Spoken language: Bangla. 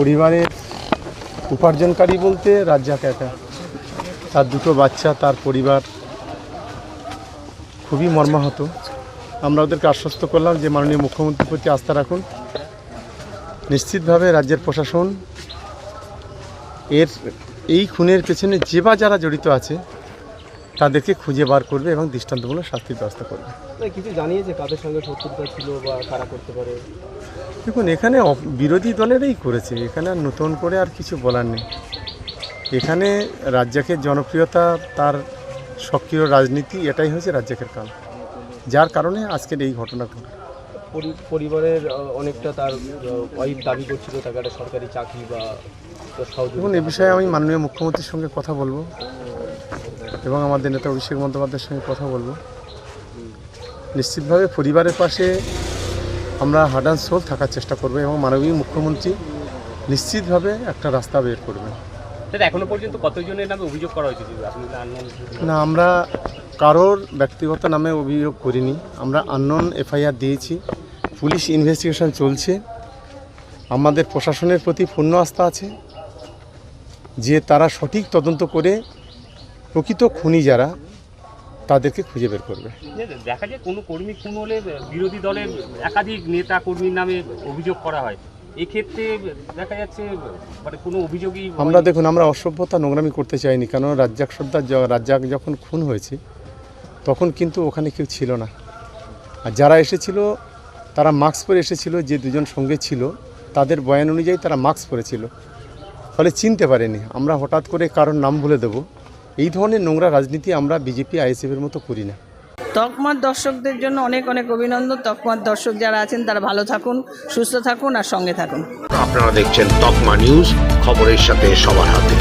পরিবারের উপার্জনকারী বলতে রাজ্জাক একা, তার দুটো বাচ্চা, তার পরিবার খুবই মর্মাহত। আমরা ওদেরকে আশ্বস্ত করলাম যে মাননীয় মুখ্যমন্ত্রীর প্রতি আস্থা রাখুন, নিশ্চিতভাবে রাজ্যের প্রশাসন এই খুনের পেছনে যারা জড়িত আছে তাদেরকে খুঁজে বার করবে এবং দৃষ্টান্তমূলক শাস্তির ব্যবস্থা করবে। কিছু জানিয়েছে কাদের সঙ্গে শত্রুতা ছিল বা কারা করতে পারে? দেখুন, এখানে বিরোধী দলেরই করেছে, এখানে আর নতুন করে আর কিছু বলার নেই। এখানে রাজ্জাকের জনপ্রিয়তা, তার সক্রিয় রাজনীতি, এটাই হয়েছে রাজ্জাকের কাল, যার কারণে আজকের এই ঘটনা ঘটে। পরিবারের অনেকটা তার ওয়াইফ দাবি করছিল তাকে একটা সরকারি চাকরি বা দেখুন, এ বিষয়ে আমি মাননীয় মুখ্যমন্ত্রীর সঙ্গে কথা বলবো এবং আমাদের নেতা অভিষেক বন্দ্যোপাধ্যায়ের সঙ্গে কথা বলবো। নিশ্চিতভাবে পরিবারের পাশে আমরা হার্ট অ্যান্ড সোল থাকার চেষ্টা করবো এবং মাননীয় মুখ্যমন্ত্রী নিশ্চিতভাবে একটা রাস্তা বের করবেন। এখনো পর্যন্ত কতজনের নামে অভিযোগ করা হয়েছে? না, আমরা কারোর ব্যক্তিগত নামে অভিযোগ করিনি, আমরা আননোন এফআইআর দিয়েছি, পুলিশ ইনভেস্টিগেশন চলছে। আমাদের প্রশাসনের প্রতি পূর্ণ আস্থা আছে যে তারা সঠিক তদন্ত করে প্রকৃত খুনি যারা তাদেরকে খুঁজে বের করবে। দেখা যায় কোনো কর্মী খুন হলে বিরোধী দলের একাধিক নেতা কর্মীর নামে অভিযোগ করা হয়, এক্ষেত্রে দেখা যাচ্ছে মানে কোনো অভিযোগই দেখুন, আমরা অসভ্যতা নোংরামি করতে চাইনি, কারণ রাজ্জাক যখন খুন হয়েছে তখন কিন্তু ওখানে কেউ ছিল না, আর যারা এসেছিল তারা মাস্ক পরে এসেছিল, যে দুজন সঙ্গে ছিল তাদের বয়ান অনুযায়ী তারা মাস্ক পরেছিল, ফলে চিনতে পারেনি। আমরা হঠাৎ করে কারোর নাম ভুলে দেব, এই ধরনের নোংরা রাজনীতি আমরা বিজেপি আইএসএফের মতো করি না। তকমার দর্শকদের জন্য অনেক অনেক অভিনন্দন। তকমার দর্শক যারা আছেন তারা ভালো থাকুন, সুস্থ থাকুন আর সঙ্গে থাকুন। আপনারা দেখছেন তকমা নিউজ, খবরের সাথে সবার হাতে।